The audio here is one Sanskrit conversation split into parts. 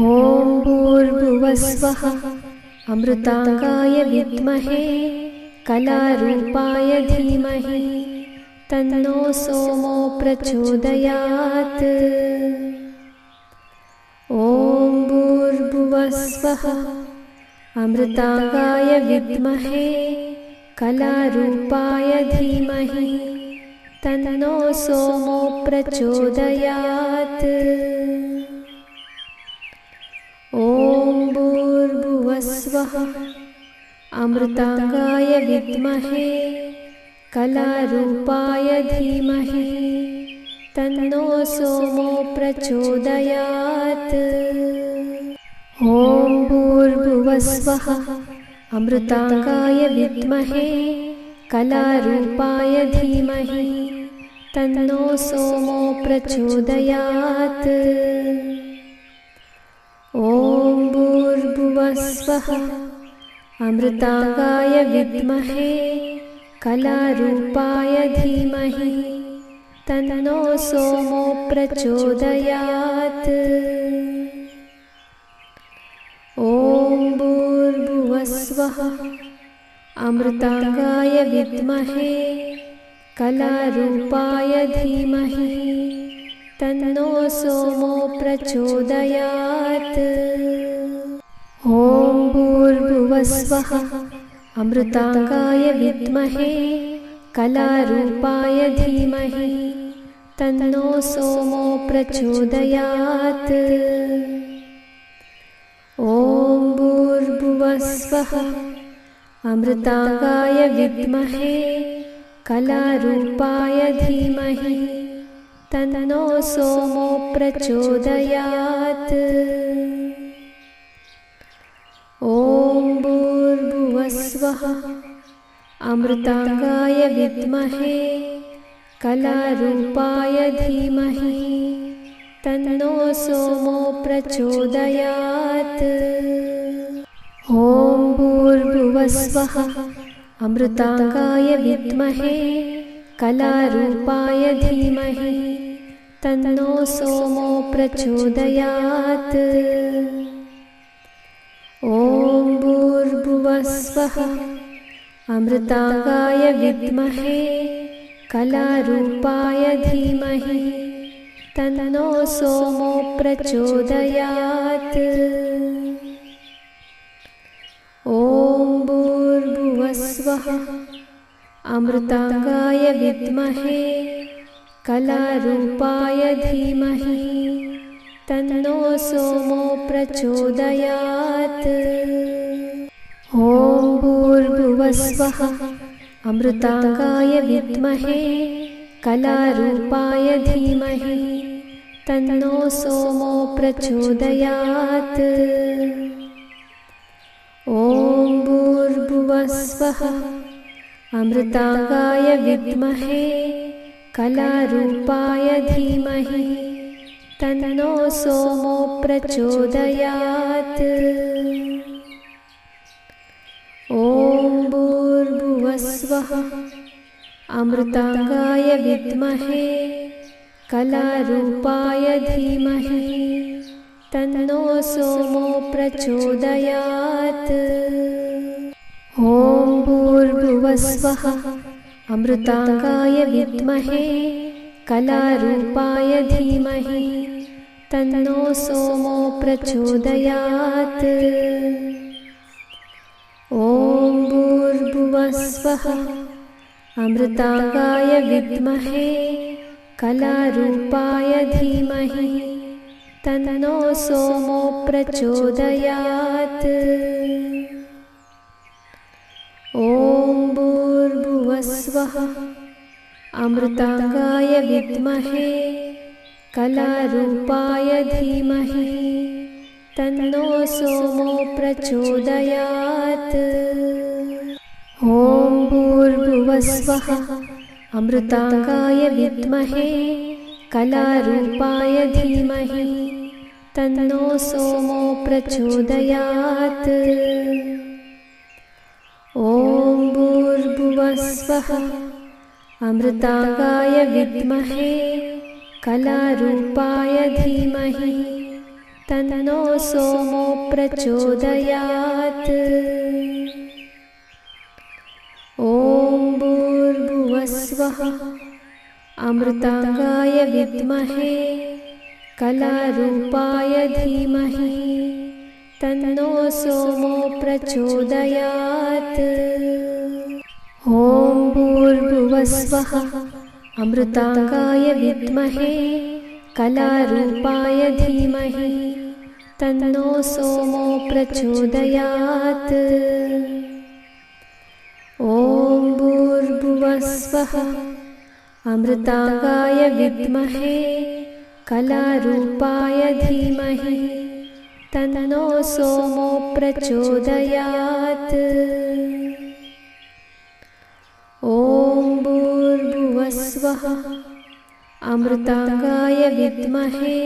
ॐ भूर्भुवस्वः अमृताङ्गाय विद्महे कलारूपाय धीमहि तन्नो सोमो प्रचोदयात्। ॐ भूर्भुवस्वः अमृताङ्गाय विद्महे कलारूपाय धीमहि तन्नो सोमो प्रचोदयात्। ॐ भूर्भुवस्वः अमृताङ्गाय विद्महे कलारूपाय धीमहि तन्नो सोमो प्रचोदयात्। ॐ भूर्भुवस्वः अमृताङ्गाय विद्महे कलारूपाय धीमहि तन्नो सोमो प्रचोदयात्। ॐ भूर्भुवस्वः अमृताङ्गाय विद्महे कलारूपाय धीमहि तन्नो सोमो प्रचोदयात्। ॐ भूर्भुवस्वः अमृताङ्गाय विद्महे कलारूपाय धीमहि तन्नो सोमो प्रचोदयात्। ॐ भूर्भुवस्वः अमृताङ्गाय विद्महे कलारूपाय धीमहि तन्नो सोमो प्रचोदयात्। ॐ भूर्भुवस्वः अमृताङ्गाय विद्महे कलारूपाय धीमहि तन्नो सोमो प्रचोदयात्। ॐ भूर्भुवस्वः अमृताङ्गाय विद्महे कलारूपाय धीमहि तन्नो सोमो प्रचोदयात्। ॐ भूर्भुवस्वः अमृताङ्गाय विद्महे कलारूपाय धीमहि तन्नो सोमो प्रचोदयात्। ॐ भूर्भुवस्वः अमृताङ्गाय विद्महे कलारूपाय धीमहि तन्नो सोमो प्रचोदयात्। ॐ भूर्भुवस्वः अमृताङ्गाय विद्महे कलारूपाय धीमहि तन्नो सोमो प्रचोदयात्। ॐ भूर्भुवस्वः अमृताङ्गाय विद्महे कलारूपाय धीमहि तन्नो सोमो प्रचोदयात्। ॐ भूर्भुवस्वः अमृताङ्गाय विद्महे कलारूपाय धीमहि तन्नो सोमो प्रचोदयात्। ॐ भूर्भुवस्वः अमृताङ्गाय विद्महे कलारूपाय धीमहि तन्नो सोमो प्रचोदयात्। ॐ भूर्भुवस्वः अमृताङ्गाय विद्महे कलारूपाय धीमहि तन्नो सोमो प्रचोदयात्। ॐ भूर्भुवस्वः अमृताङ्गाय विद्महे कलारूपाय धीमहि तन्नो सोमो प्रचोदयात्। ॐ भूर्भुवस्वः अमृताङ्गाय विद्महे कलारूपाय धीमहि तन्नो सोमो प्रचोदयात्। ॐ भूर्भुवस्वः अमृताङ्गाय विद्महे कलारूपाय धीमहि तन्नो सोमो प्रचोदयात्। ॐ भूर्भुवस्वः अमृताङ्गाय विद्महे कलारूपाय धीमहि तन्नो सोमो प्रचोदयात्। ॐ भूर्भुवस्वः अमृताङ्गाय विद्महे कलारूपाय धीमहि तन्नो सोमो प्रचोदयात्। ॐ भूर्भुवस्वः अमृताङ्गाय विद्महे कलारूपाय धीमहि तन्नो सोमो प्रचोदयात्। ॐ भूर्भुवस्वः अमृताङ्गाय विद्महे कलारूपाय धीमहि तन्नो सोमो प्रचोदयात्। ॐ भूर्भुवस्वः अमृताङ्गाय विद्महे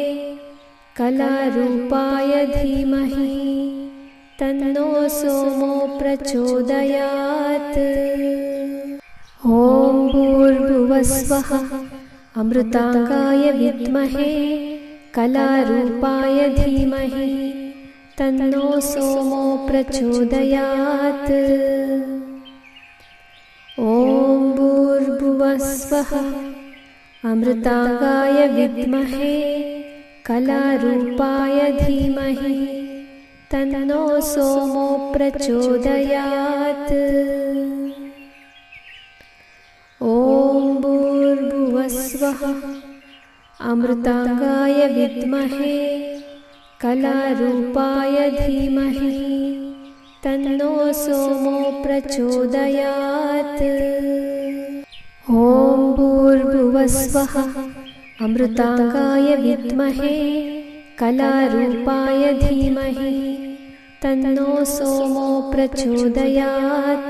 कलारूपाय धीमहि तन्नो सोमो प्रचोदयात्। ॐ भूर्भुवस्वः अमृताङ्गाय विद्महे कलारूपाय धीमहि तन्नो सोमो प्रचोदयात्। ॐ भूर्भुवस्वः अमृताङ्गाय विद्महे कलारूपाय धीमहि तन्नो सोमो प्रचोदयात्। ॐ भूर्भुवस्वः अमृताङ्गाय विद्महे कलारूपाय धीमहि तन्नो सोमो प्रचोदयात्। ॐ भूर्भुवस्वः अमृताङ्गाय विद्महे कलारूपाय धीमहि तन्नो सोमो प्रचोदयात्।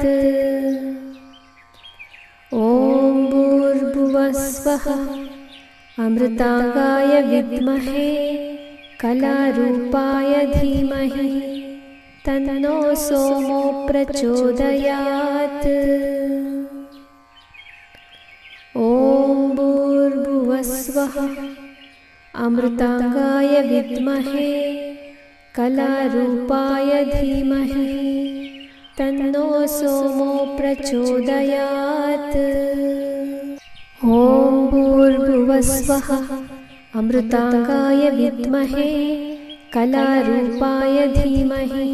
ॐ भूर्भुवस्वः अमृताङ्गाय विद्महे कलारूपाय धीमहि तन्नो सोमो प्रचोदयात्। ॐ भूर्भुवस्वः अमृताङ्गाय विद्महे कलारूपाय धीमहि तन्नो सोमो प्रचोदयात्। ॐ भूर्भुवस्वः अमृताङ्गाय विद्महे कलारूपाय धीमहि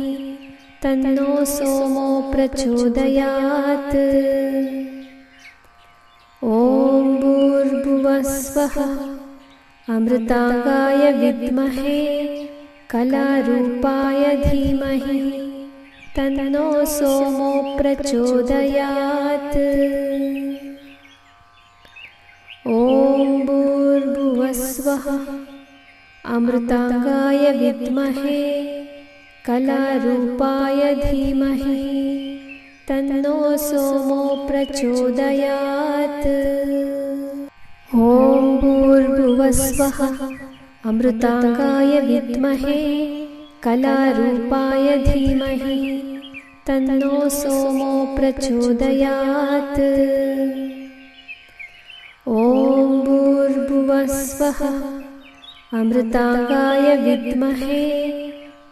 तन्नो सोमो प्रचोदयात्। ॐ भूर्भुवस्वः अमृताङ्गाय विद्महे कलारूपाय धीमहि तन्नो सोमो प्रचोदयात्। ॐ भूर्भुवस्वः अमृताङ्गाय विद्महे कलारूपाय धीमहि तन्नो सोमो प्रचोदयात्। ॐ भूर्भुवस्वः अमृताङ्गाय विद्महे कलारूपाय धीमहि तन्नो सोमो प्रचोदयात्। ॐ भूर्भुवस्वः अमृताङ्गाय विद्महे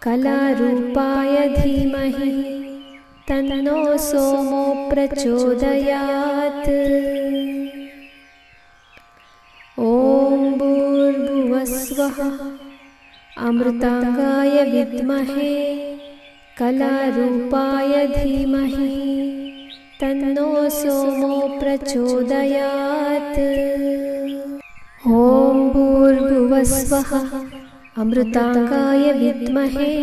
कलारूपाय धीमहि तन्नो सोमो प्रचोदयात्। ॐ भूर्भुवस्वः अमृताङ्गाय विद्महे कलारूपाय धीमहि तन्नो सोमो प्रचोदयात्। ॐ भूर्भुवस्वः अमृताङ्गाय विद्महे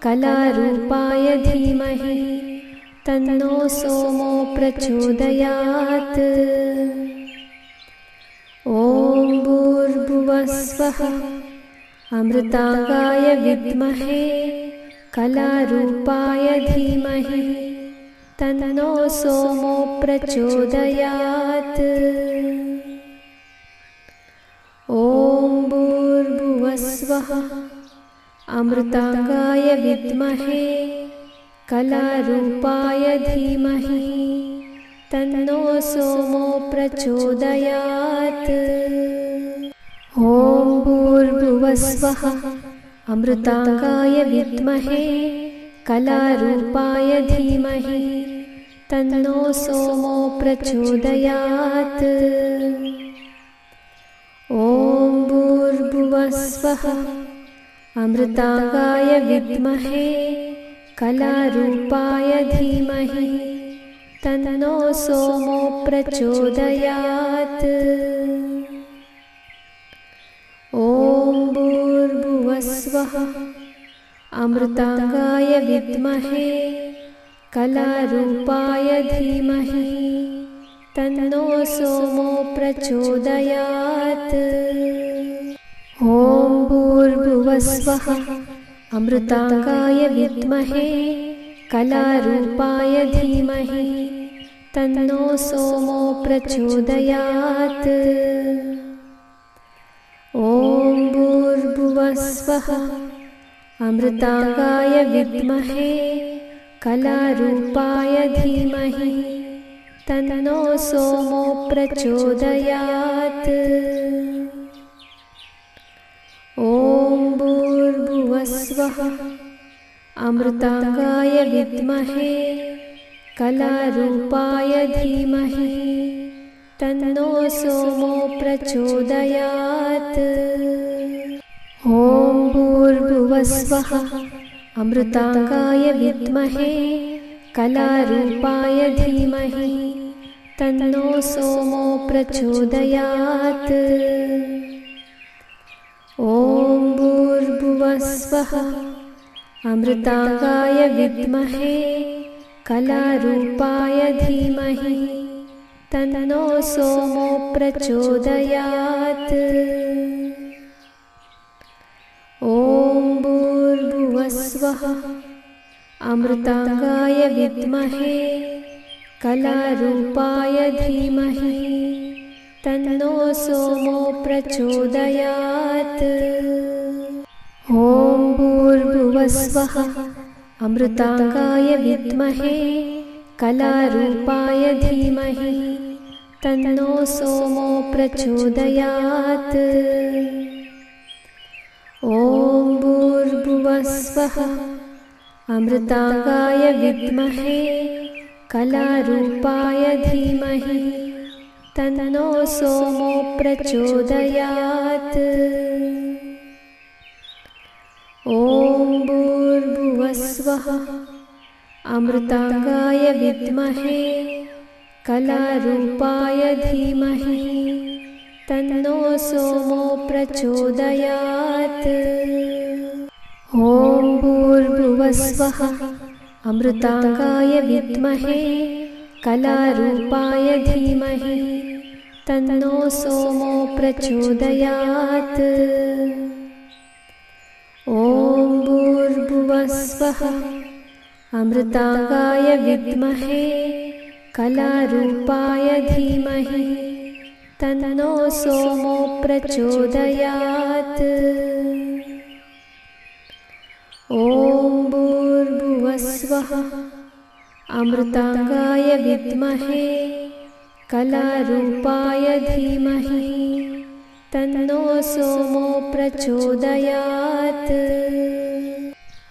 कलारूपाय धीमहि तन्नो सोमो प्रचोदयात्। ॐ भूर्भुवस्वः अमृताङ्गाय विद्महे कलारूपाय धीमहि तन्नो सोमो प्रचोदयात्। ॐ भूर्भुवस्वः अमृताङ्गाय विद्महे कलारूपाय धीमहि तन्नो सोमो प्रचोदयात्। ॐ भूर्भुवस्वः अमृतांगाय विद्महे कलारूपाय धीमहि तन्नो सोमो प्रचोदयात्। ॐ भूर्भुवः स्वः। अमृतांगाय विद्महे कलारूपाय धीमहि तन्नो सोमो प्रचोदयात्। ॐ भूर्भुवः स्वः। अमृतांगाय विद्महे कलारूपाय धीमहि तन्नो सोमो प्रचोदयात्। ॐ भूर्भुवः स्वः। अमृतांगाय विद्महे कलारूपाय धीमहि तन्नो सोमो प्रचोदयात्। ॐ भूर्भुवः स्वः। अमृतांगाय विद्महे कलारूपाय धीमहि तन्नो सोमो प्रचोदयात्। ॐ भूर्भुवः स्वः। अमृतांगाय विद्महे कलारूपाय धीमहि तन्नो सोमो प्रचोदयात्। ॐ भूर्भुवः स्वः। अमृतांगाय विद्महे कलारूपाय धीमहि तन्नो सोमो प्रचोदयात्। ॐ भूर्भुवः स्वः। अमृतांगाय विद्महे कलारूपाय धीमहि तन्नो सोमो प्रचोदयात्। ॐ भूर्भुवः स्वः। अमृतांगाय विद्महे कलारूपाय धीमहि तन्नो सोमो प्रचोदयात्। ॐ भूर्भुवः स्वः। अमृतांगाय विद्महे कलारूपाय धीमहि तन्नो सोमो प्रचोदयात्। ॐ भूर्भुवः स्वः। अमृतांगाय विद्महे कलारूपाय धीमहि तन्नो सोमो प्रचोदयात्। ॐ भूर्भुवः स्वः। अमृतांगाय विद्महे कलारूपाय धीमहि तन्नो सोमो प्रचोदयात्। ॐ भूर्भुवः स्वः। अमृतांगाय विद्महे कलारूपाय धीमहि तन्नो सोमो प्रचोदयात्। ॐ भूर्भुवः स्वः। अमृतांगाय विद्महे कलारूपाय धीमहि तन्नो सोमो प्रचोदयात्। ॐ भूर्भुवः स्वः। अमृतांगाय विद्महे कलारूपाय धीमहि तन्नो सोमो प्रचोदयात्।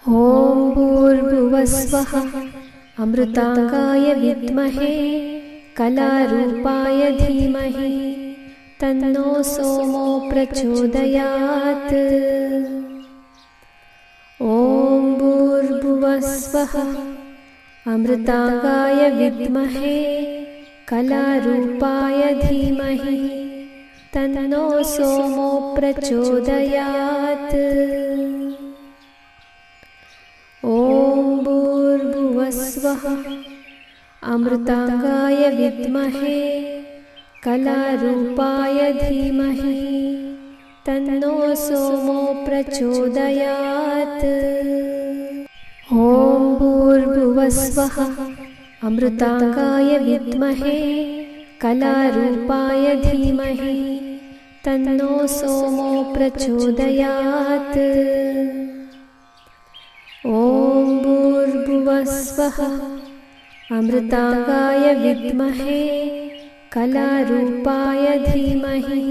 ॐ भूर्भुवः स्वः। अमृतांगाय विद्महे कलारूपाय धीमहि तन्नो सोमो प्रचोदयात्। ॐ भूर्भुवः स्वः। अमृतांगाय विद्महे कलारूपाय धीमहि तन्नो सोमो प्रचोदयात्। ॐ भूर्भुवः स्वः। अमृतांगाय विद्महे कलारूपाय धीमहि तन्नो सोमो प्रचोदयात्। ॐ भूर्भुवः स्वः। अमृतांगाय विद्महे कलारूपाय धीमहि तन्नो सोमो प्रचोदयात्। ॐ भूर्भुवः स्वः। अमृतांगाय विद्महे कलारूपाय धीमहि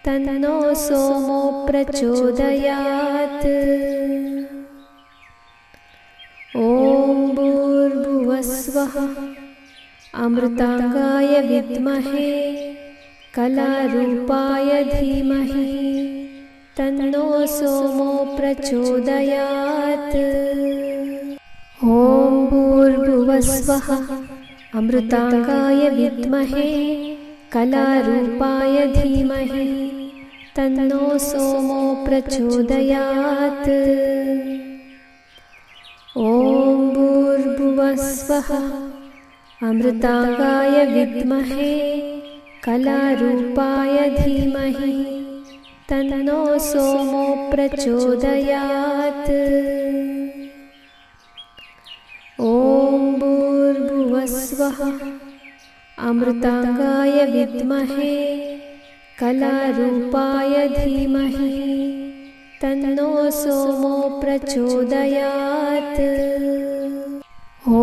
तन्नो सोमो प्रचोदयात्। ॐ भूर्भुवस्वः अमृताङ्गाय विद्महे कलारूपाय धीमहि तन्नो सोमो प्रचोदयात्। ॐ भूर्भुवस्वः अमृताङ्गाय विद्महे कलारूपाय धीमहि तन्नो सोमो प्रचोदयात्। ॐ भूर्भुवस्वः अमृताङ्गाय विद्महे कलारूपाय धीमहि तन्नो सोमो प्रचोदयात्। ॐ भूर्भुवस्वः अमृताङ्गाय विद्महे कलारूपाय धीमहि तन्नो सोमो प्रचोदयात्। ॐ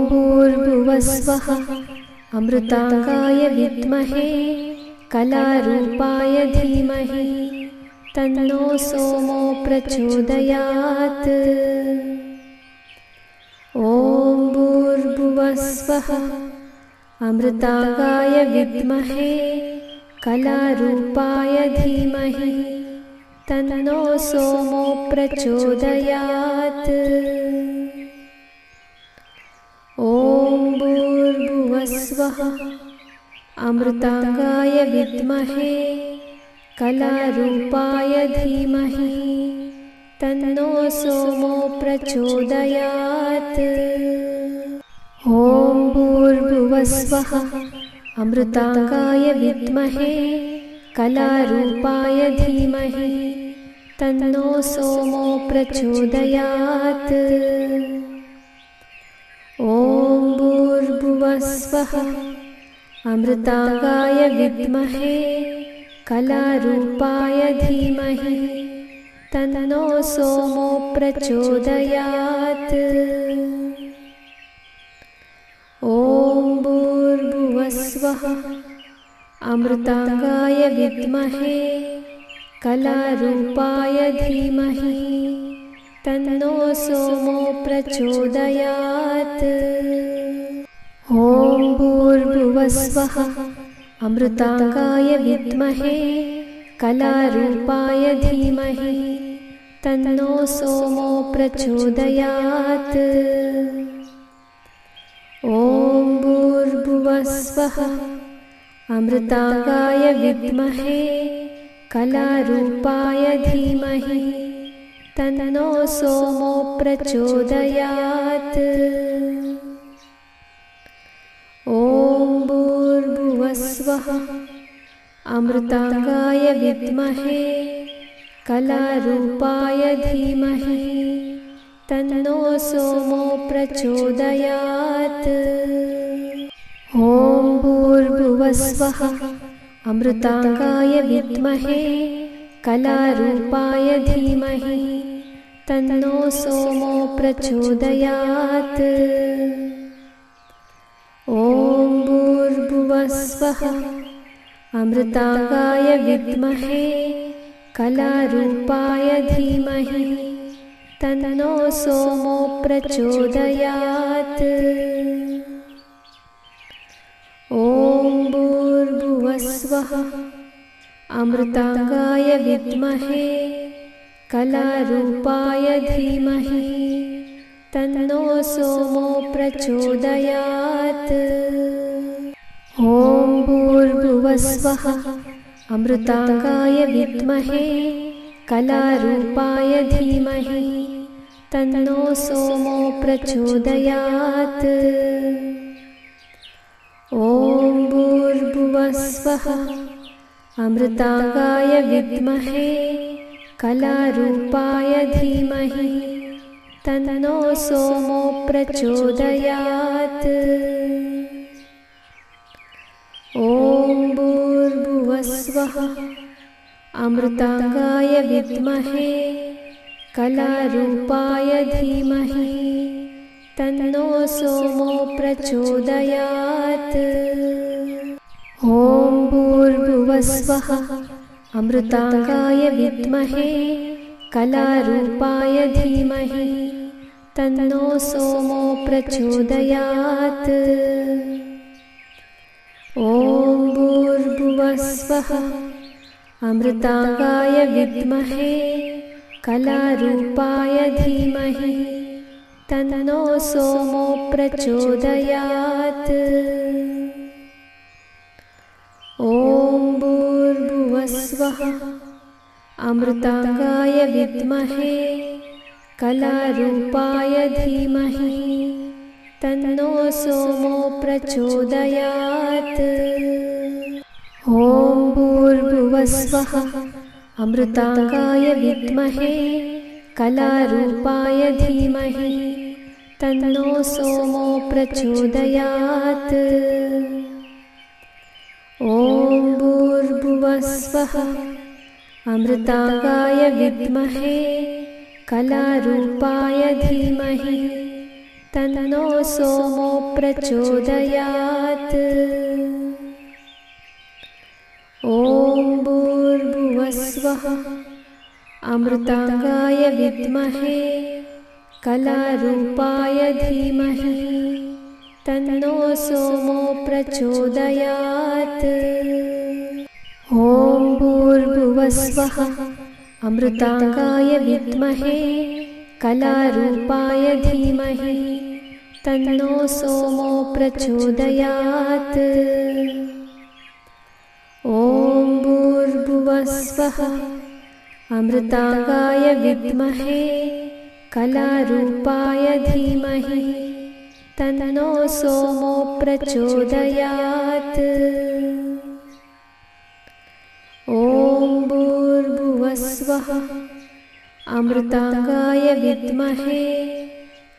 भूर्भुवस्वः अमृताङ्गाय विद्महे कलारूपाय धीमहि तन्नो सोमो प्रचोदयात्। ॐ भूर्भुवस्वः अमृताङ्गाय विद्महे कलारूपाय धीमहि तन्नो सोमो प्रचोदयात्। ॐ भूर्भुवस्वः अमृताङ्गाय विद्महे कलारूपाय धीमहि तन्नो सोमो प्रचोदयात्। ॐ भूर्भुवस्वः अमृताङ्गाय विद्महे कलारूपाय धीमहि तन्नो सोमो प्रचोदयात्। ॐ भूर्भुवस्वः अमृताङ्गाय विद्महे कलारूपाय धीमहि तन्नो सोमो प्रचोदयात्। ॐ भूर्भुवस्वः अमृताङ्गाय विद्महे कलारूपाय धीमहि तन्नो सोमो प्रचोदयात्। ॐ भूर्भुवस्वः अमृताङ्गाय विद्महे कलारूपाय धीमहि तन्नो सोमो प्रचोदयात्। ॐ भूर्भुवस्वः अमृताङ्गाय विद्महे कलारूपाय धीमहि तन्नो सोमो प्रचोदयात्। ॐ भूर्भुवस्वः अमृताङ्गाय विद्महे कलारूपाय धीमहि तन्नो सोमो प्रचोदयात्। ॐ भूर्भुवस्वः अमृताङ्गाय विद्महे कलारूपाय धीमहि तन्नो सोमो प्रचोदयात्। ॐ भूर्भुवस्वः अमृताङ्गाय विद्महे कलारूपाय धीमहि तन्नो सोमो प्रचोदयात्। ॐ भूर्भुवस्वः अमृताङ्गाय विद्महे कलारूपाय धीमहि तन्नो सोमो प्रचोदयात्। ॐ भूर्भुवस्वः अमृताङ्गाय विद्महे कलारूपाय धीमहि तन्नो सोमो प्रचोदयात्। ॐ भूर्भुवस्वः अमृताङ्गाय विद्महे कलारूपाय धीमहि तन्नो सोमो प्रचोदयात्। ॐ भूर्भुवस्वः अमृताङ्गाय विद्महे कलारूपाय धीमहि तन्नो सोमो प्रचोदयात्। ॐ भूर्भुवस्वः अमृतांगाय विद्महे कलारूपाय धीमहि तन्नो सोमो प्रचोदयात्। ॐ भूर्भुवस्वः अमृतांगाय विद्महे कलारूपाय धीमहि तन्नो सोमो प्रचोदयात्। ॐ भूर्भुवस्वः अमृतांगाय विद्महे कलारूपाय धीमहि तन्नो सोमो प्रचोदयात्। ॐ भूर्भुवस्वः अमृतांगाय विद्महे कलारूपाय धीमहि तन्नो सोमो प्रचोदयात्। ॐ भूर्भुवस्वः अमृतांगाय विद्महे कलारूपाय धीमहि तन्नो सोमो प्रचोदयात्। ॐ भूर्भुवस्वः अमृतांगाय विद्महे कलारूपाय धीमहि तन्नो सोमो प्रचोदयात्। ॐ भूर्भुवस्वः अमृतांगाय विद्महे कलारूपाय धीमहि तन्नो सोमो प्रचोदयात्। ॐ भूर्भुवस्वः अमृतांगाय विद्महे कलारूपाय धीमहि तन्नो सोमो प्रचोदयात्। ॐ भूर्भुवस्वः अमृतांगाय विद्महे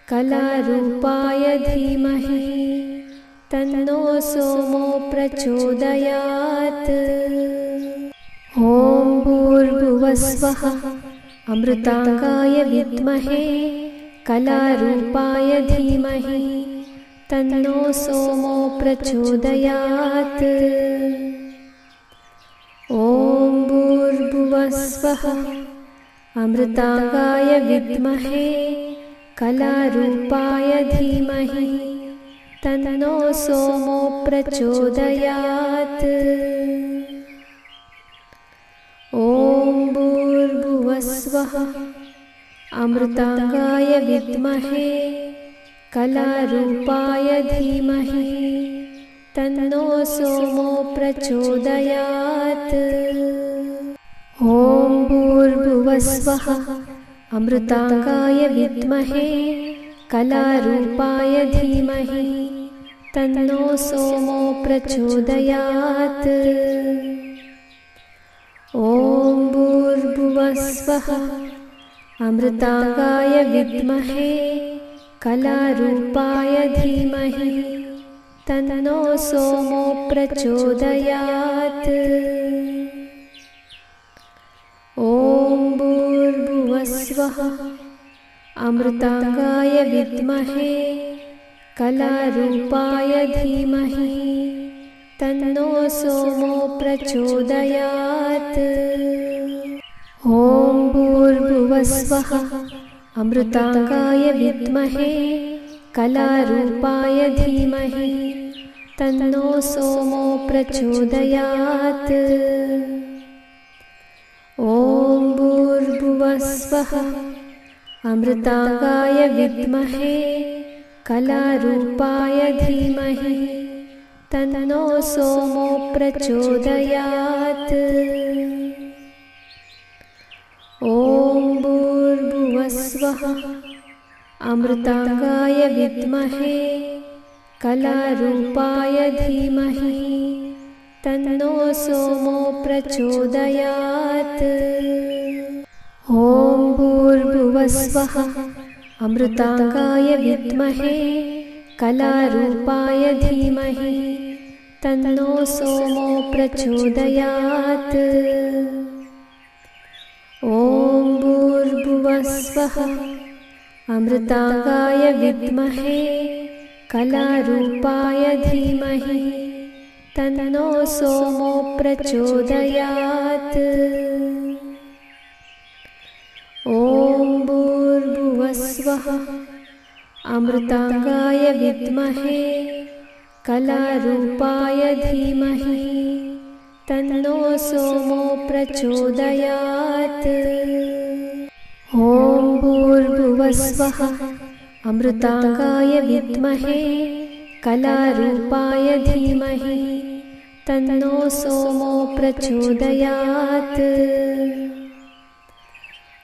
कलारूपाय धीमहि तन्नो सोमो प्रचोदयात्। ॐ भूर्भुवस्वः अमृतांगाय विद्महे कलारूपाय धीमहि तन्नो सोमो प्रचोदयात्। ॐ भूर्भुवस्वः अमृतांगाय विद्महे कलारूपाय धीमहि तन्नो सोमो प्रचोदयात्। ॐ भूर्भुवस्वः अमृतांगाय विद्महे कलारूपाय धीमहि तन्नो सोमो प्रचोदयात्। ॐ भूर्भुवस्वः अमृतांगाय विद्महे कलारूपाय धीमहि तन्नो सोमो प्रचोदयात्। ॐ भूर्भुवस्वः अमृतांगाय विद्महे कलारूपाय धीमहि तन्नो सोमो प्रचोदयात्। ॐ भूर्भुवस्वः अमृतांगाय विद्महे कलारूपाय धीमहि तन्नो सोमो प्रचोदयात्। ॐ भूर्भुवस्वः अमृतांगाय विद्महे कलारूपाय धीमहि तन्नो सोमो प्रचोदयात्। ॐ भूर्भुवस्वः अमृतांगाय विद्महे कलारूपाय धीमहि तन्नो सोमो प्रचोदयात्। ॐ भूर्भुवस्वः अमृतांगाय विद्महे कलारूपाय धीमहि तन्नो सोमो प्रचोदयात्। ॐ भूर्भुवस्वः अमृतांगाय विद्महे कलारूपाय धीमहि तन्नो सोमो प्रचोदयात्। ॐ भूर्भुवस्वः अमृतांगाय विद्महे कलारूपाय धीमहि तन्नो सोमो प्रचोदयात्। ॐ भूर्भुवस्वः अमृताङ्गाय विद्महे कलारूपाय धीमहि तन्नो सोमो प्रचोदयात्। ॐ भूर्भुवस्वः अमृताङ्गाय विद्महे कलारूपाय धीमहि तन्नो सोमो प्रचोदयात्।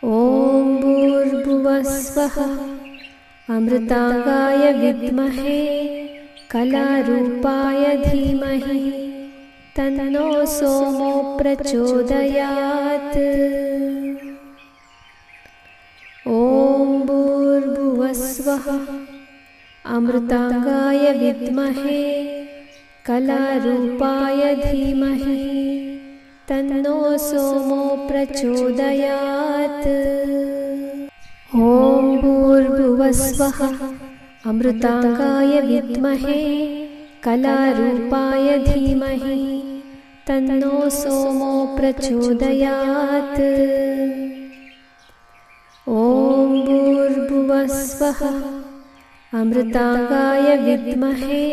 ॐ भूर्भुवस्वः अमृताङ्गाय विद्महे कलारूपाय धीमहि तन्नो सोमो प्रचोदयात्। ॐ भूर्भुवस्वः अमृताङ्गाय विद्महे कलारूपाय धीमहि तन्नो सोमो प्रचोदयात्। ॐ भूर्भुवस्वः अमृताङ्गाय विद्महे कलारूपाय धीमहि तन्नो सोमो प्रचोदयात्। ॐ भूर्भुवस्वः अमृताङ्गाय विद्महे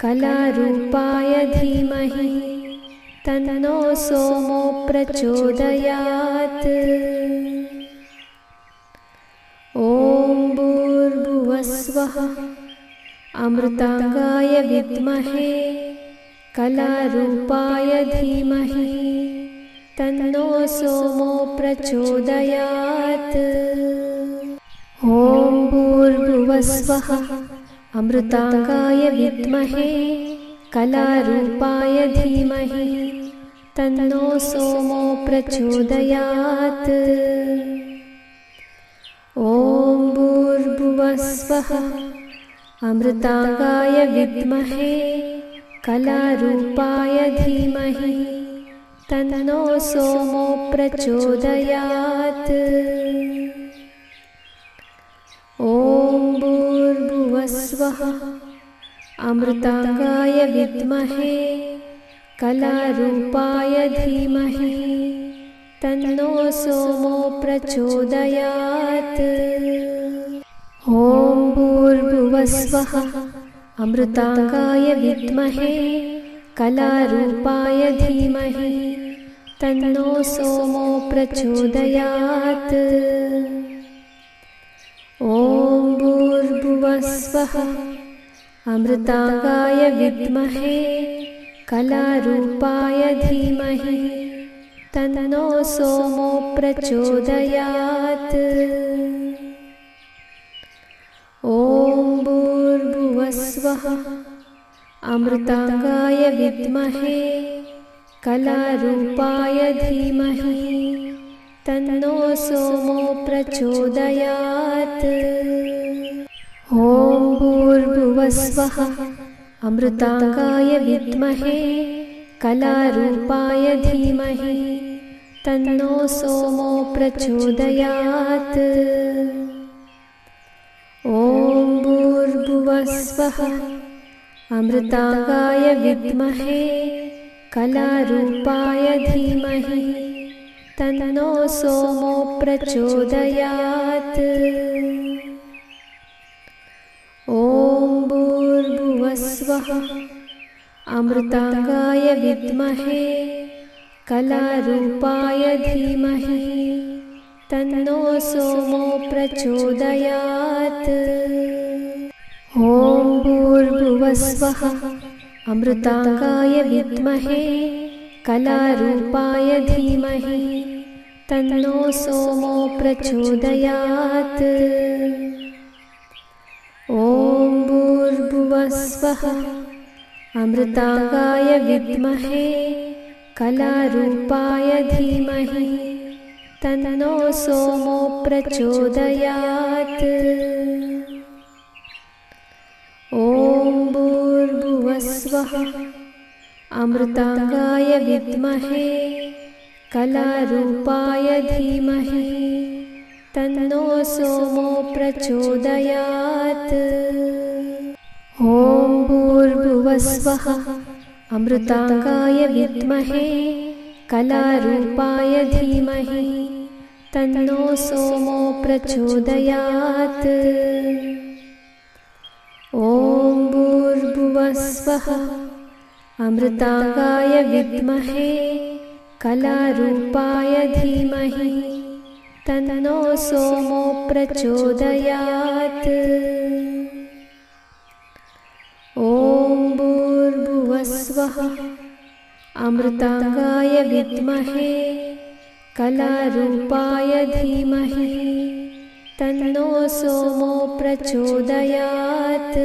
कलारूपाय धीमहि तन्नो सोमो प्रचोदयात्। ॐ भूर्भुवस्वः अमृताङ्गाय विद्महे कलारूपाय धीमहि तन्नो सोमो प्रचोदयात्। ॐ भूर्भुवस्वः अमृताङ्गाय विद्महे कलारूपाय धीमहि तन्नो सोमो प्रचोदयात्। ॐ भूर्भुवस्वः अमृताङ्गाय विद्महे कलारूपाय धीमहि तन्नो सोमो प्रचोदयात्। ॐ भूर्भुवस्वः अमृताङ्गाय विद्महे कलारूपाय धीमहि तन्नो सोमो प्रचोदयात्। ॐ भूर्भुवस्वः अमृताङ्गाय विद्महे कलारूपाय धीमहि तन्नो सोमो प्रचोदयात्। ॐ भूर्भुवस्वः अमृताङ्गाय विद्महे कलारूपाय धीमहि तन्नो सोमो प्रचोदयात्। ॐ भूर्भुवस्वः अमृताङ्गाय विद्महे कलारूपाय धीमहि तन्नो सोमो प्रचोदयात्। ॐ भूर्भुवस्वः अमृताङ्गाय विद्महे कलारूपाय धीमहि तन्नो सोमो प्रचोदयात्। ॐ भूर्भुवस्वः अमृताङ्गाय विद्महे कलारूपाय धीमहि तन्नो सोमो प्रचोदयात्। ॐ भूर्भुवस्वः अमृताङ्गाय विद्महे कलारूपाय धीमहि तन्नो सोमो प्रचोदयात्। ॐ भूर्भुवस्वः अमृताङ्गाय विद्महे कलारूपाय धीमहि तन्नो सोमो प्रचोदयात्। ॐ भूर्भुवस्वः अमृताङ्गाय विद्महे कलारूपाय धीमहि तन्नो सोमो प्रचोदयात्। ॐ भूर्भुवस्वः अमृताङ्गाय विद्महे कलारूपाय धीमहि तन्नो सोमो प्रचोदयात्। ॐ भूर्भुवस्वः अमृताङ्गाय विद्महे कलारूपाय धीमहि तन्नो सोमो प्रचोदयात्। ॐ भूर्भुवः स्वः अमृताङ्गाय विद्महे कलारूपाय धीमहि तन्नो सोमो प्रचोदयात्। ॐ भूर्भुवः स्वः अमृताङ्गाय विद्महे कलारूपाय धीमहि तन्नो सोमो प्रचोदयात्।